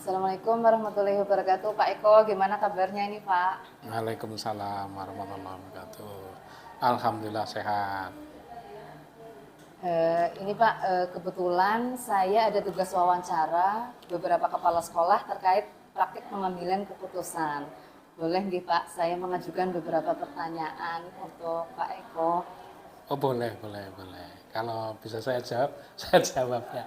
Assalamualaikum warahmatullahi wabarakatuh. Pak Eko, gimana kabarnya ini Pak? Waalaikumsalam warahmatullahi wabarakatuh. Alhamdulillah sehat. Ini Pak, kebetulan saya ada tugas wawancara beberapa kepala sekolah terkait praktik pengambilan keputusan. Boleh nggih Pak, saya mengajukan beberapa pertanyaan untuk Pak Eko. Oh boleh. Kalau bisa saya jawab, saya jawab ya.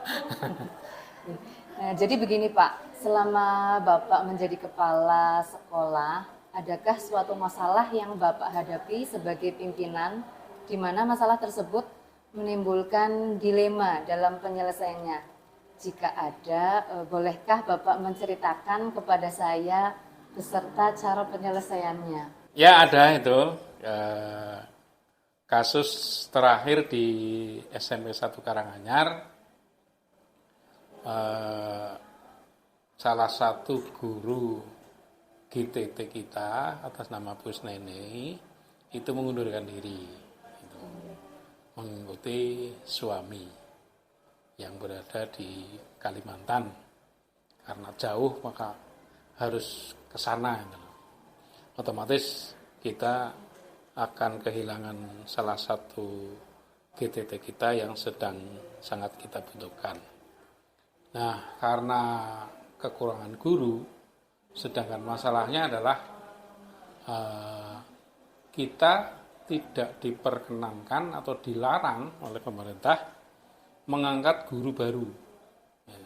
Nah, jadi begini Pak, selama Bapak menjadi kepala sekolah, adakah suatu masalah yang Bapak hadapi sebagai pimpinan, di mana masalah tersebut menimbulkan dilema dalam penyelesaiannya? Jika ada, bolehkah Bapak menceritakan kepada saya beserta cara penyelesaiannya? Ya ada itu kasus terakhir di SMP 1 Karanganyar. Salah satu guru GTT kita atas nama Bu Nene itu mengundurkan diri itu, mengikuti suami yang berada di Kalimantan karena jauh maka harus ke sana gitu. Otomatis kita akan kehilangan salah satu GTT kita yang sedang sangat kita butuhkan. Nah, karena kekurangan guru, sedangkan masalahnya adalah kita tidak diperkenankan atau dilarang oleh pemerintah mengangkat guru baru. Ya.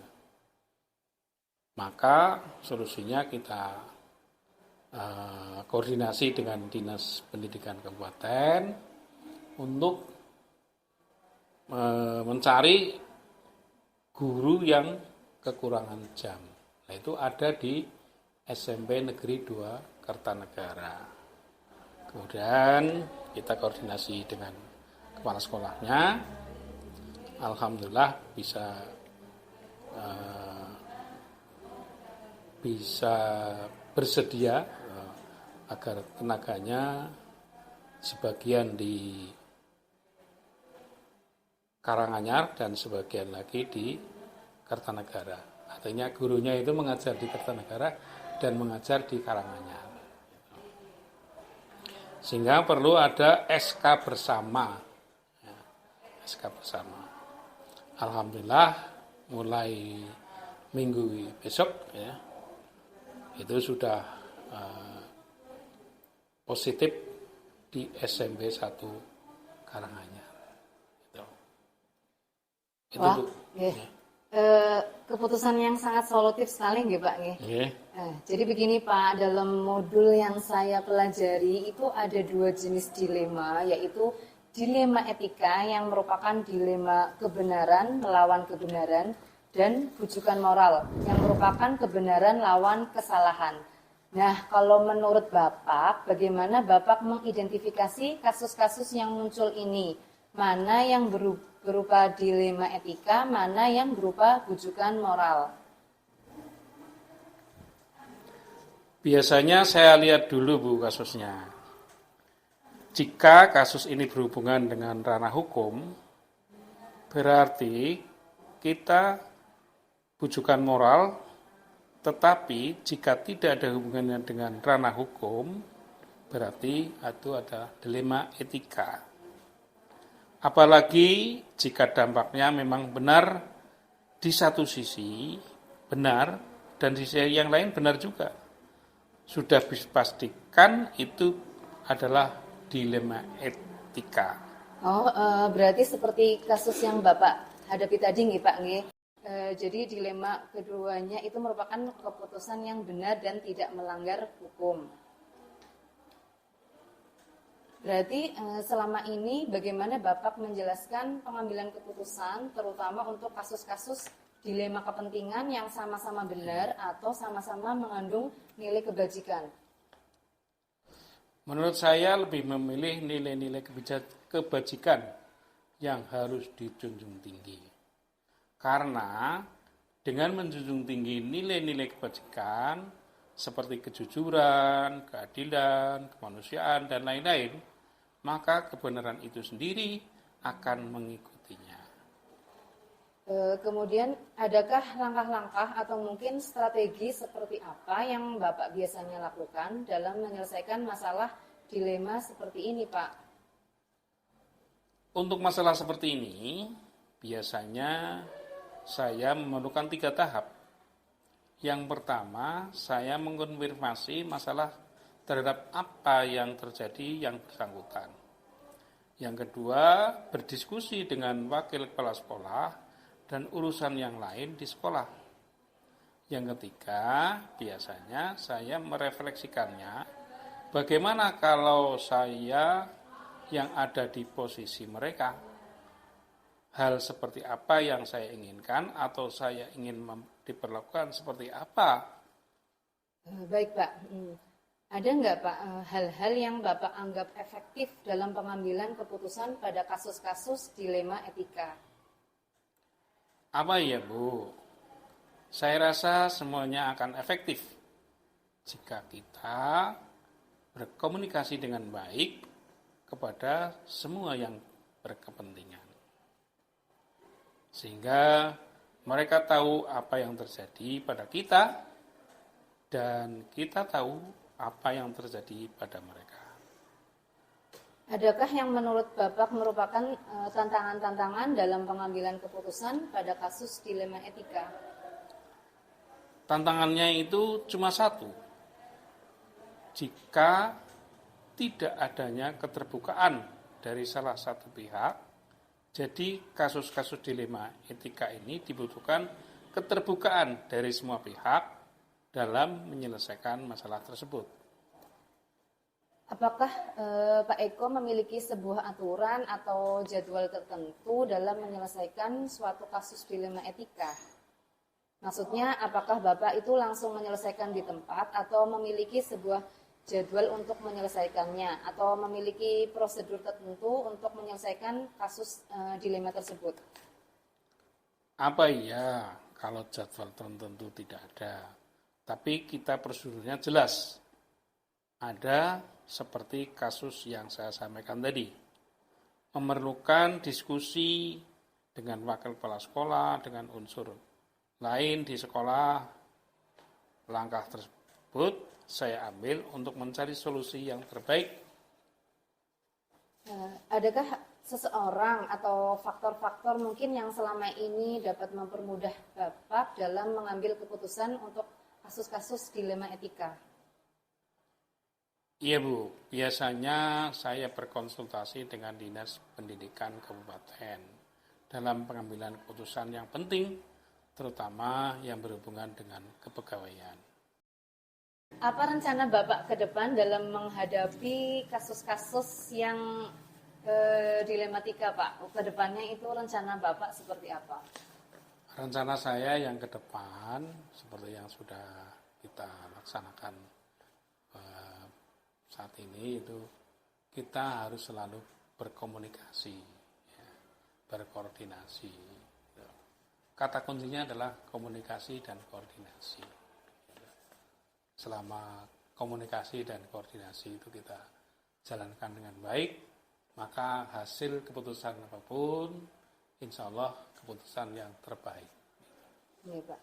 Maka solusinya kita koordinasi dengan Dinas Pendidikan Kabupaten untuk mencari guru yang kekurangan jam. Nah, itu ada di SMP Negeri 2 Kertanegara. Kemudian kita koordinasi dengan kepala sekolahnya. Alhamdulillah bisa bersedia agar tenaganya sebagian di Karanganyar dan sebagian lagi di Kertanegara. Artinya gurunya itu mengajar di Kertanegara dan mengajar di Karanganyar. Sehingga perlu ada SK bersama. Ya, SK bersama. Alhamdulillah mulai minggu besok ya, itu sudah positif di SMP 1 Karanganyar. Wah, ya. Keputusan yang sangat solutif sekali nggih Pak nggih. Jadi begini Pak, dalam modul yang saya pelajari itu ada 2 jenis dilema, yaitu dilema etika yang merupakan dilema kebenaran melawan kebenaran dan bujukan moral yang merupakan kebenaran lawan kesalahan. Nah, kalau menurut Bapak, bagaimana Bapak mengidentifikasi kasus-kasus yang muncul ini? Mana yang berupa dilema etika, mana yang berupa bujukan moral? Biasanya saya lihat dulu Bu kasusnya. Jika kasus ini berhubungan dengan ranah hukum, berarti kita bujukan moral, tetapi jika tidak ada hubungannya dengan ranah hukum, berarti itu ada dilema etika. Apalagi jika dampaknya memang benar di satu sisi, benar, dan di sisi yang lain benar juga. Sudah dipastikan itu adalah dilema etika. Oh, berarti seperti kasus yang Bapak hadapi tadi nggih Pak nggih. Jadi dilema keduanya itu merupakan keputusan yang benar dan tidak melanggar hukum. Berarti selama ini bagaimana Bapak menjelaskan pengambilan keputusan terutama untuk kasus-kasus dilema kepentingan yang sama-sama benar atau sama-sama mengandung nilai kebajikan? Menurut saya lebih memilih nilai-nilai kebajikan yang harus dijunjung tinggi. Karena dengan menjunjung tinggi nilai-nilai kebajikan seperti kejujuran, keadilan, kemanusiaan, dan lain-lain, maka kebenaran itu sendiri akan mengikutinya. Kemudian, adakah langkah-langkah atau mungkin strategi seperti apa yang Bapak biasanya lakukan dalam menyelesaikan masalah dilema seperti ini, Pak? Untuk masalah seperti ini, biasanya saya memerlukan 3 tahap. Yang pertama, saya mengkonfirmasi masalah terhadap apa yang terjadi yang bersangkutan. Yang kedua, berdiskusi dengan wakil kepala sekolah dan urusan yang lain di sekolah. Yang ketiga, biasanya saya merefleksikannya, bagaimana kalau saya yang ada di posisi mereka? Hal seperti apa yang saya inginkan atau saya ingin diperlakukan seperti apa? Baik, Pak. Ada nggak, Pak, hal-hal yang Bapak anggap efektif dalam pengambilan keputusan pada kasus-kasus dilema etika? Apa ya, Bu? Saya rasa semuanya akan efektif jika kita berkomunikasi dengan baik kepada semua yang berkepentingan. Sehingga mereka tahu apa yang terjadi pada kita dan kita tahu apa yang terjadi pada mereka. Adakah yang menurut Bapak merupakan tantangan-tantangan dalam pengambilan keputusan pada kasus dilema etika? Tantangannya itu cuma satu. Jika tidak adanya keterbukaan dari salah satu pihak, jadi kasus-kasus dilema etika ini dibutuhkan keterbukaan dari semua pihak dalam menyelesaikan masalah tersebut. Apakah Pak Eko memiliki sebuah aturan atau jadwal tertentu dalam menyelesaikan suatu kasus dilema etika? Maksudnya, apakah Bapak itu langsung menyelesaikan di tempat atau memiliki sebuah jadwal untuk menyelesaikannya atau memiliki prosedur tertentu untuk menyelesaikan kasus dilema tersebut? Apa iya kalau jadwal tertentu tidak ada, tapi kita prosedurnya jelas. Ada seperti kasus yang saya sampaikan tadi, memerlukan diskusi dengan wakil kepala sekolah, dengan unsur lain di sekolah. Langkah tersebut saya ambil untuk mencari solusi yang terbaik. Adakah seseorang atau faktor-faktor mungkin yang selama ini dapat mempermudah Bapak dalam mengambil keputusan untuk kasus-kasus dilema etika? Iya, Bu, biasanya saya berkonsultasi dengan Dinas Pendidikan Kabupaten dalam pengambilan keputusan yang penting, terutama yang berhubungan dengan kepegawaian. Apa rencana Bapak ke depan dalam menghadapi kasus-kasus yang dilematika, Pak? Ke depannya itu rencana Bapak seperti apa? Rencana saya yang ke depan, seperti yang sudah kita laksanakan saat ini, itu kita harus selalu berkomunikasi, ya, berkoordinasi. Kata kuncinya adalah komunikasi dan koordinasi. Selama komunikasi dan koordinasi itu kita jalankan dengan baik, maka hasil keputusan apapun, insya Allah keputusan yang terbaik. Iya, Pak.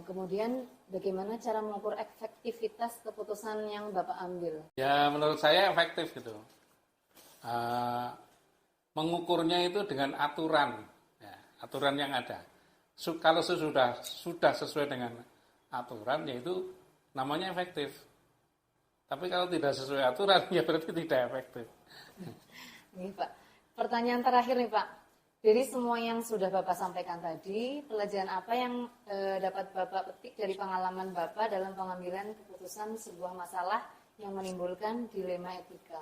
Kemudian bagaimana cara mengukur efektivitas keputusan yang Bapak ambil? Ya, menurut saya efektif gitu. Mengukurnya itu dengan aturan, ya, aturan yang ada. Kalau sudah sesuai dengan aturan, yaitu namanya efektif. Tapi kalau tidak sesuai aturan, ya berarti tidak efektif. Ini, Pak. Pertanyaan terakhir nih, Pak. Dari semua yang sudah Bapak sampaikan tadi, pelajaran apa yang dapat Bapak petik dari pengalaman Bapak dalam pengambilan keputusan sebuah masalah yang menimbulkan dilema etika?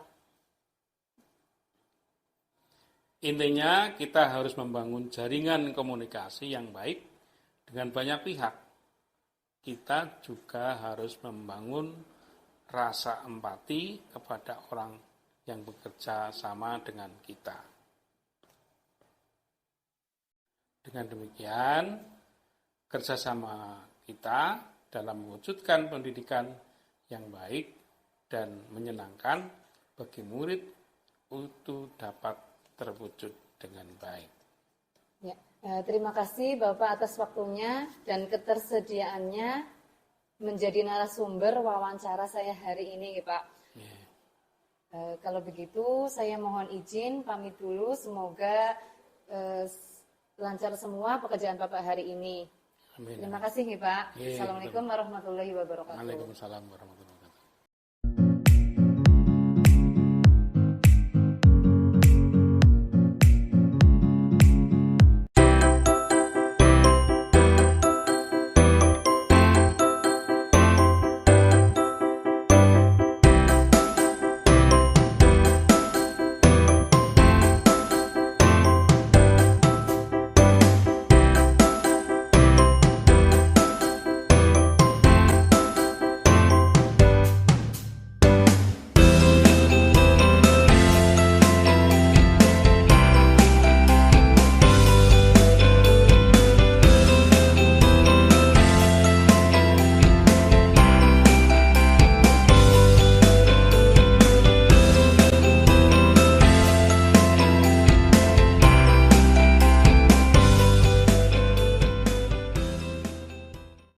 Intinya kita harus membangun jaringan komunikasi yang baik dengan banyak pihak. Kita juga harus membangun rasa empati kepada orang yang bekerja sama dengan kita. Dengan demikian, kerjasama kita dalam mewujudkan pendidikan yang baik dan menyenangkan bagi murid itu dapat terwujud dengan baik. Ya, terima kasih Bapak atas waktunya dan ketersediaannya menjadi narasumber wawancara saya hari ini, ya Pak. Ya. Kalau begitu, saya mohon izin pamit dulu. Semoga lancar semua pekerjaan Bapak hari ini. Amin. Terima kasih, ya Pak. Ya, Assalamualaikum warahmatullahi wabarakatuh. Waalaikumsalam warahmatullahi wabarakatuh.